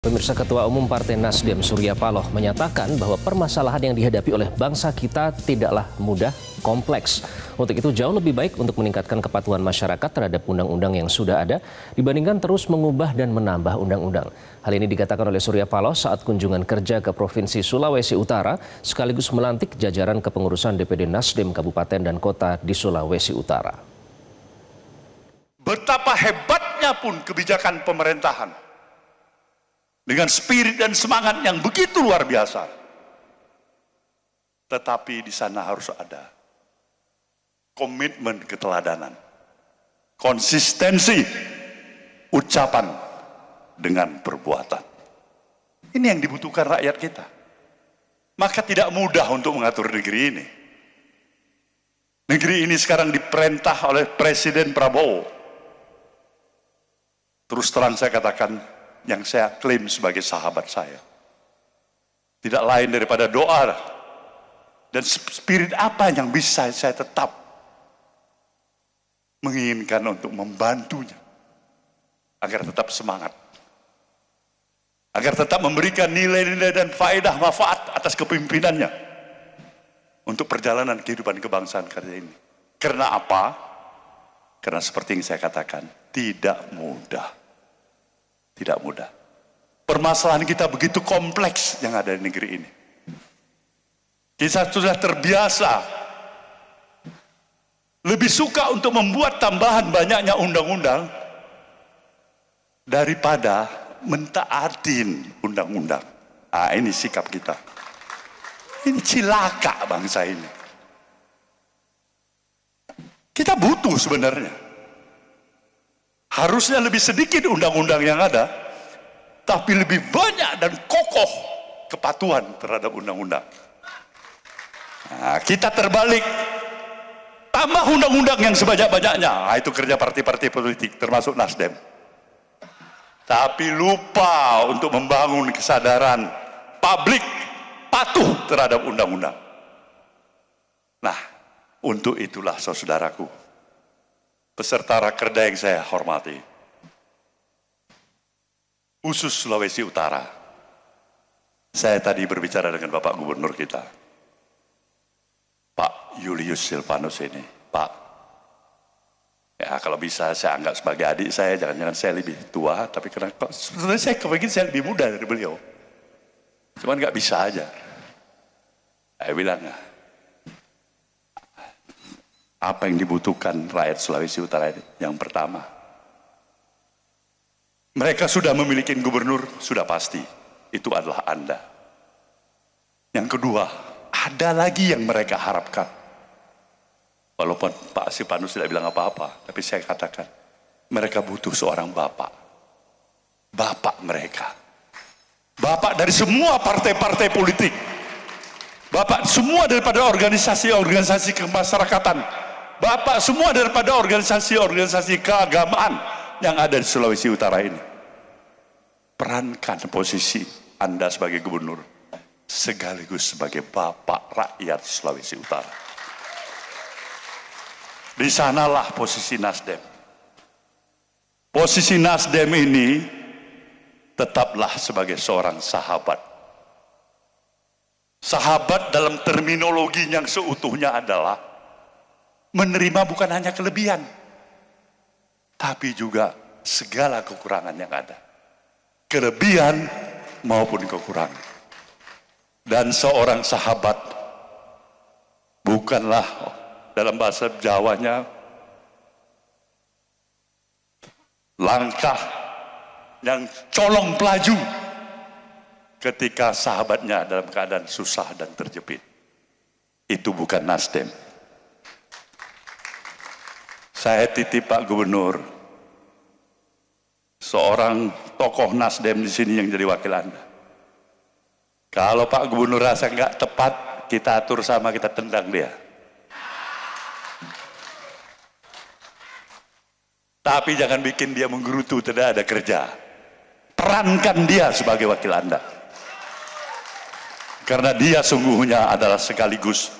Pemirsa, Ketua Umum Partai Nasdem Surya Paloh menyatakan bahwa permasalahan yang dihadapi oleh bangsa kita tidaklah mudah, kompleks. Untuk itu jauh lebih baik untuk meningkatkan kepatuhan masyarakat terhadap undang-undang yang sudah ada dibandingkan terus mengubah dan menambah undang-undang. Hal ini dikatakan oleh Surya Paloh saat kunjungan kerja ke Provinsi Sulawesi Utara sekaligus melantik jajaran kepengurusan DPD Nasdem Kabupaten dan Kota di Sulawesi Utara. Betapa hebatnya pun kebijakan pemerintahan. Dengan spirit dan semangat yang begitu luar biasa. Tetapi di sana harus ada komitmen keteladanan. Konsistensi ucapan dengan perbuatan. Ini yang dibutuhkan rakyat kita. Maka tidak mudah untuk mengatur negeri ini. Negeri ini sekarang diperintah oleh Presiden Prabowo. Terus terang saya katakan, yang saya klaim sebagai sahabat saya. Tidak lain daripada doa dan spirit apa yang bisa saya tetap menginginkan untuk membantunya. Agar tetap semangat. Agar tetap memberikan nilai-nilai dan faedah manfaat atas kepemimpinannya. Untuk perjalanan kehidupan kebangsaan karya ini. Karena apa? Karena seperti yang saya katakan, tidak mudah. Tidak mudah. Permasalahan kita begitu kompleks yang ada di negeri ini. Kita sudah terbiasa lebih suka untuk membuat tambahan banyaknya undang-undang daripada mentaatin undang-undang. Ah, ini sikap kita. Ini cilaka bangsa ini. Kita butuh sebenarnya. Harusnya lebih sedikit undang-undang yang ada, tapi lebih banyak dan kokoh kepatuhan terhadap undang-undang. Nah, kita terbalik, tambah undang-undang yang sebanyak-banyaknya. Nah, itu kerja partai-partai politik, termasuk Nasdem. Tapi lupa untuk membangun kesadaran publik patuh terhadap undang-undang. Nah, untuk itulah saudaraku, peserta rakerda yang saya hormati, khusus Sulawesi Utara, saya tadi berbicara dengan Bapak Gubernur kita, Pak Julius Silvanus ini. Pak, ya kalau bisa saya anggap sebagai adik saya, jangan-jangan saya lebih tua, tapi kenapa? Sebenarnya saya kepingin saya lebih muda dari beliau, cuman nggak bisa aja. Saya bilang, apa yang dibutuhkan rakyat Sulawesi Utara ini? Yang pertama, mereka sudah memiliki gubernur, sudah pasti. Itu adalah Anda. Yang kedua, ada lagi yang mereka harapkan. Walaupun Pak Silvanus tidak bilang apa-apa, tapi saya katakan, mereka butuh seorang bapak. Bapak mereka. Bapak dari semua partai-partai politik. Bapak semua daripada organisasi-organisasi kemasyarakatan. Bapak semua daripada organisasi-organisasi keagamaan yang ada di Sulawesi Utara ini. Perankan posisi Anda sebagai gubernur sekaligus sebagai bapak rakyat Sulawesi Utara. Di sanalah posisi Nasdem. Posisi Nasdem ini tetaplah sebagai seorang sahabat. Sahabat dalam terminologi yang seutuhnya adalah menerima bukan hanya kelebihan, tapi juga segala kekurangan yang ada. Kelebihan maupun kekurangan. Dan seorang sahabat bukanlah, dalam bahasa Jawanya, langkah yang colong pelaju ketika sahabatnya dalam keadaan susah dan terjepit. Itu bukan Nasdem. Saya titip Pak Gubernur, seorang tokoh Nasdem di sini yang jadi wakil Anda. Kalau Pak Gubernur rasa nggak tepat, kita atur sama, kita tendang dia. Tapi jangan bikin dia menggerutu, tidak ada kerja. Perankan dia sebagai wakil Anda. Karena dia sungguhnya adalah sekaligus,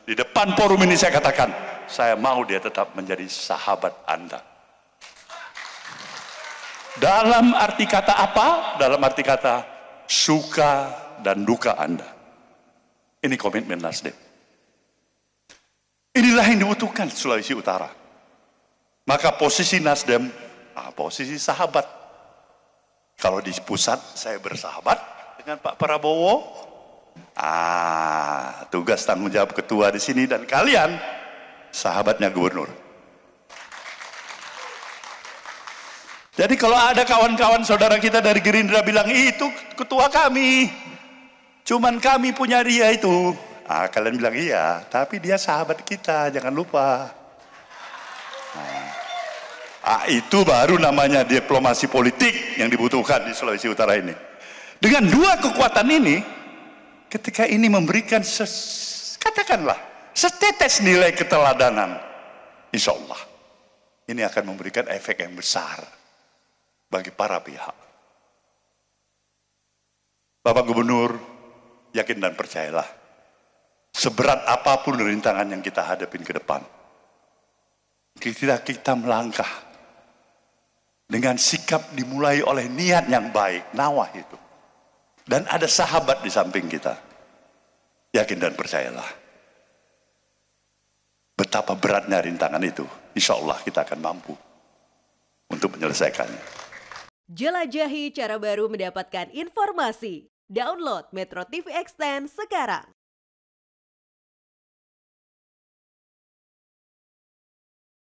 di depan forum ini saya katakan, saya mau dia tetap menjadi sahabat Anda. Dalam arti kata apa? Dalam arti kata suka dan duka Anda. Ini komitmen Nasdem. Inilah yang dibutuhkan Sulawesi Utara. Maka posisi Nasdem, posisi sahabat. Kalau di pusat saya bersahabat dengan Pak Prabowo. Tugas tanggung jawab ketua di sini dan kalian sahabatnya gubernur. Jadi kalau ada kawan-kawan saudara kita dari Gerindra bilang, itu ketua kami, cuman kami punya dia itu. Kalian bilang iya, tapi dia sahabat kita, jangan lupa. Itu baru namanya diplomasi politik yang dibutuhkan di Sulawesi Utara ini. Dengan dua kekuatan ini, ketika ini memberikan katakanlah setetes nilai keteladanan, insya Allah ini akan memberikan efek yang besar bagi para pihak. Bapak Gubernur, yakin dan percayalah, seberat apapun rintangan yang kita hadapin ke depan, kita melangkah dengan sikap dimulai oleh niat yang baik, nawah itu. Dan ada sahabat di samping kita. Yakin dan percayalah, betapa beratnya rintangan itu, insya Allah kita akan mampu untuk menyelesaikannya. Jelajahi cara baru mendapatkan informasi. Download Metro TV Extend sekarang.